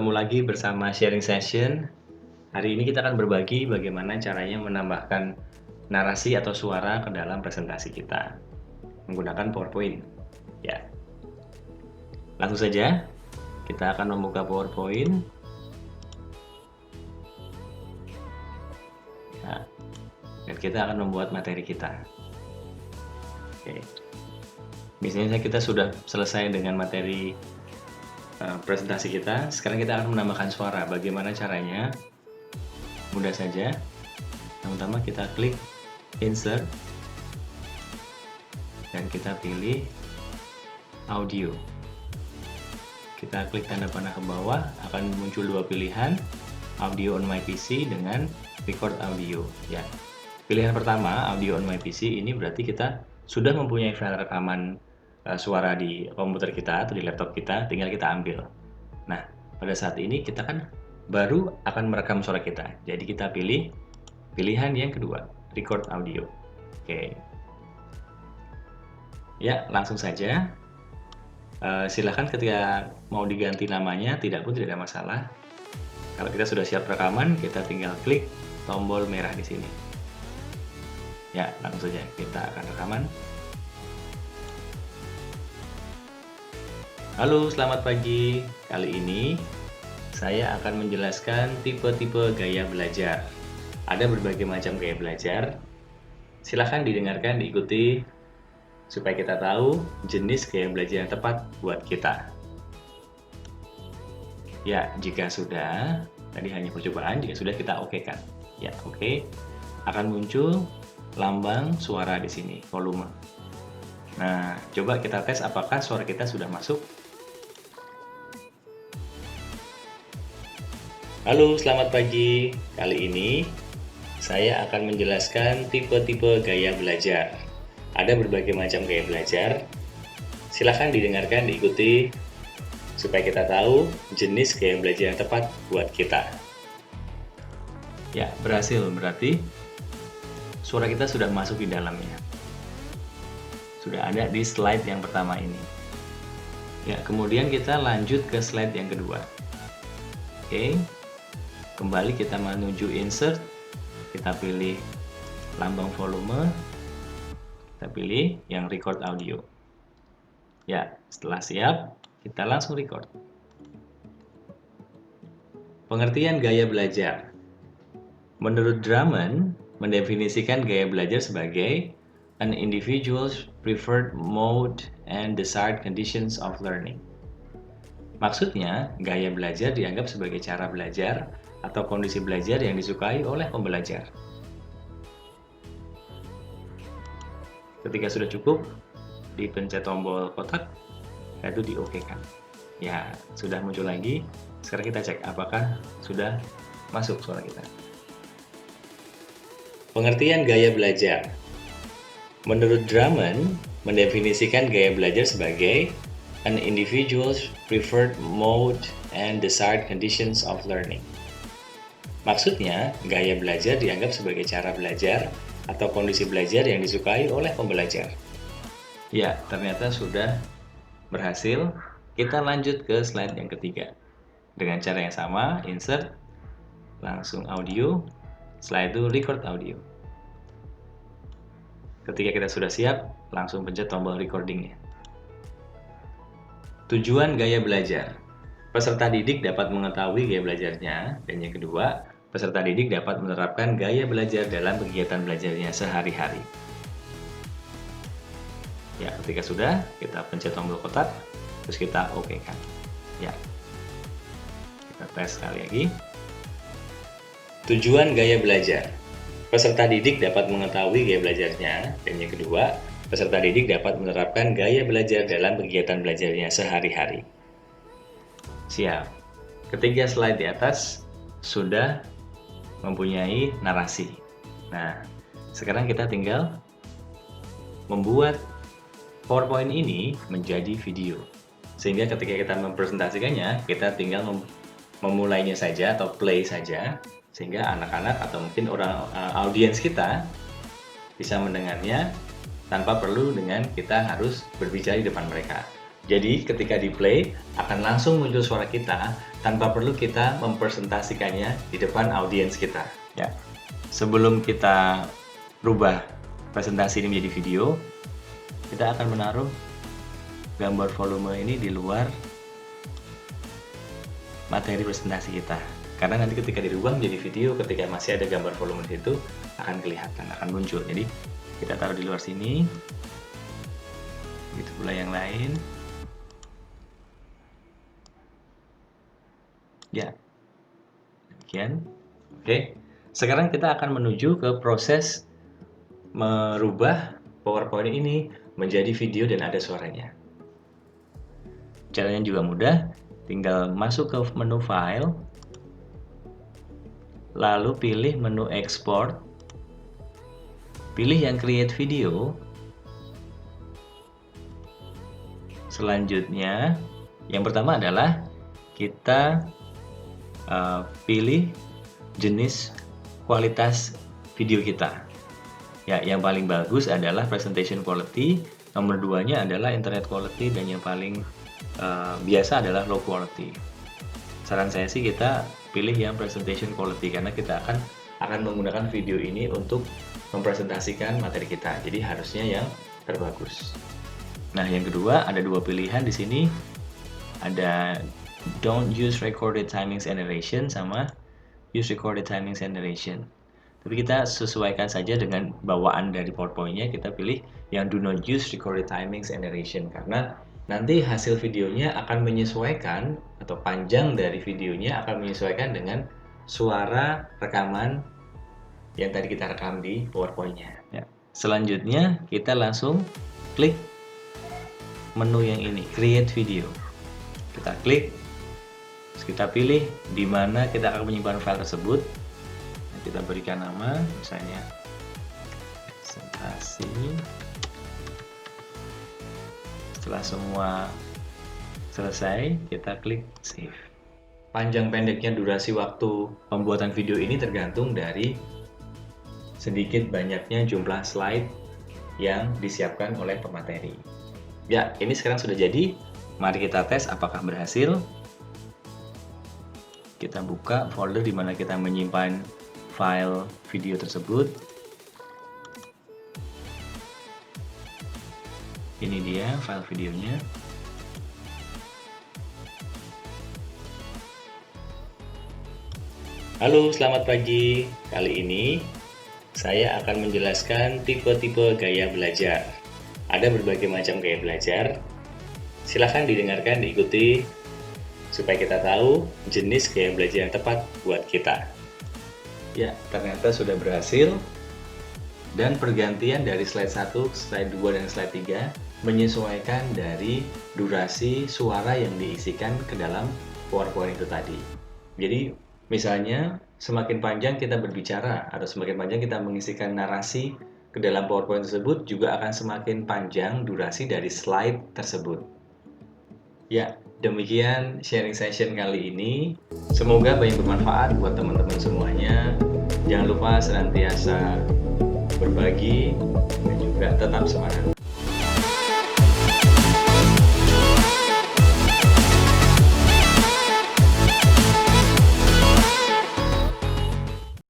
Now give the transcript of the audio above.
Bertemu lagi bersama sharing session. Hari ini kita akan berbagi bagaimana caranya menambahkan narasi atau suara ke dalam presentasi kita menggunakan PowerPoint. Ya, langsung saja kita akan membuka PowerPoint. Nah, dan kita akan membuat materi kita. Oke. Misalnya kita sudah selesai dengan materi presentasi kita. Sekarang kita akan menambahkan suara. Bagaimana caranya? Mudah saja. Yang pertama kita klik insert dan kita pilih audio. Kita klik tanda panah ke bawah, akan muncul dua pilihan, audio on my PC dengan record audio. Ya, pilihan pertama audio on my PC ini berarti kita sudah mempunyai file rekaman suara di komputer kita atau di laptop kita, tinggal kita ambil. Nah, pada saat ini kita kan baru akan merekam suara kita, jadi kita pilih pilihan yang kedua, record audio. Oke, ya langsung saja. Silahkan ketika mau diganti namanya, tidak ada masalah. Kalau kita sudah siap rekaman, kita tinggal klik tombol merah di sini. Ya, langsung saja kita akan rekaman. Halo, selamat pagi. Kali ini saya akan menjelaskan tipe-tipe gaya belajar. Ada berbagai macam gaya belajar. Silahkan didengarkan, diikuti, supaya kita tahu jenis gaya belajar yang tepat buat kita. Ya, jika sudah, tadi hanya percobaan, jika sudah kita oke-kan. Ya, oke. Akan muncul lambang suara di sini, volume. Nah, coba kita tes apakah suara kita sudah masuk. Halo, selamat pagi. Kali ini saya akan menjelaskan tipe-tipe gaya belajar. Ada berbagai macam gaya belajar. Silahkan didengarkan, diikuti, supaya kita tahu jenis gaya belajar yang tepat buat kita. Ya, berhasil. Berarti suara kita sudah masuk di dalamnya. Sudah ada di slide yang pertama ini. Ya, kemudian kita lanjut ke slide yang kedua. Oke. Kembali kita menuju insert. Kita pilih lambang volume. Kita pilih yang record audio. Ya, setelah siap, kita langsung record. Pengertian gaya belajar. Menurut Drummond, mendefinisikan gaya belajar sebagai an individual's preferred mode and desired conditions of learning. Maksudnya, gaya belajar dianggap sebagai cara belajar atau kondisi belajar yang disukai oleh pembelajar. Ketika sudah cukup, dipencet tombol kotak, yaitu di-OK-kan. Ya, sudah muncul lagi. Sekarang kita cek apakah sudah masuk suara kita. Pengertian gaya belajar. Menurut Drummond, mendefinisikan gaya belajar sebagai an individual's preferred mode and desired conditions of learning. Maksudnya, gaya belajar dianggap sebagai cara belajar atau kondisi belajar yang disukai oleh pembelajar. Ya, ternyata sudah berhasil. Kita lanjut ke slide yang ketiga. Dengan cara yang sama, insert, langsung audio, setelah itu record audio. Ketika kita sudah siap, langsung pencet tombol recordingnya. Tujuan gaya belajar. Peserta didik dapat mengetahui gaya belajarnya, dan yang kedua, peserta didik dapat menerapkan gaya belajar dalam kegiatan belajarnya sehari-hari. Ya, ketika sudah, kita pencet tombol kotak, terus kita OK-kan. Ya, kita tes sekali lagi. Tujuan gaya belajar. Peserta didik dapat mengetahui gaya belajarnya, dan yang kedua, peserta didik dapat menerapkan gaya belajar dalam kegiatan belajarnya sehari-hari. Siap. Ketiga slide di atas sudah mempunyai narasi. Nah, sekarang kita tinggal membuat PowerPoint ini menjadi video. Sehingga ketika kita mempresentasikannya, kita tinggal memulainya saja atau play saja, sehingga anak-anak atau mungkin orang audiens kita bisa mendengarnya tanpa perlu dengan kita harus berbicara di depan mereka. Jadi ketika di play akan langsung muncul suara kita tanpa perlu kita mempresentasikannya di depan audiens kita. Ya. Sebelum kita rubah presentasi ini menjadi video, kita akan menaruh gambar volume ini di luar materi presentasi kita. Karena nanti ketika dirubah menjadi video, ketika masih ada gambar volume di situ akan kelihatan, akan muncul. Jadi kita taruh di luar sini. Begitu pula yang lain. Ya, demikian. Oke, sekarang kita akan menuju ke proses merubah PowerPoint ini menjadi video dan ada suaranya. Caranya juga mudah, tinggal masuk ke menu File, lalu pilih menu Export, pilih yang Create Video. Selanjutnya, yang pertama adalah kita pilih jenis kualitas video kita. Ya, yang paling bagus adalah presentation quality, nomor 2-nya adalah internet quality, dan yang paling biasa adalah low quality. Saran saya sih kita pilih yang presentation quality karena kita akan menggunakan video ini untuk mempresentasikan materi kita. Jadi harusnya yang terbagus. Nah, yang kedua ada dua pilihan di sini. Ada don't use recorded timings and narration sama use recorded timings and narration. Tapi kita sesuaikan saja dengan bawaan dari PowerPoint-nya, kita pilih yang do not use recorded timings and narration karena nanti hasil videonya akan menyesuaikan atau panjang dari videonya akan menyesuaikan dengan suara rekaman yang tadi kita rekam di PowerPoint-nya. Ya. Selanjutnya kita langsung klik menu yang ini, create video. Kita klik, terus kita pilih di mana kita akan menyimpan file tersebut. Nah, kita berikan nama, misalnya presentasi. Setelah semua selesai, kita klik save. Panjang pendeknya durasi waktu pembuatan video ini tergantung dari sedikit banyaknya jumlah slide yang disiapkan oleh pemateri. Ya, ini sekarang sudah jadi. Mari kita tes apakah berhasil. Kita buka folder di mana kita menyimpan file video tersebut. Ini dia file videonya. Halo, selamat pagi. Kali ini saya akan menjelaskan tipe-tipe gaya belajar. Ada berbagai macam gaya belajar. Silahkan didengarkan, diikuti, supaya kita tahu jenis gaya belajar yang tepat buat kita. Ya, ternyata sudah berhasil. Dan pergantian dari slide 1, slide 2, dan slide 3 menyesuaikan dari durasi suara yang diisikan ke dalam PowerPoint itu tadi. Jadi, misalnya semakin panjang kita berbicara atau semakin panjang kita mengisikan narasi ke dalam PowerPoint tersebut, juga akan semakin panjang durasi dari slide tersebut. Ya, demikian sharing session kali ini. Semoga banyak bermanfaat buat teman-teman semuanya. Jangan lupa senantiasa berbagi dan juga tetap semangat.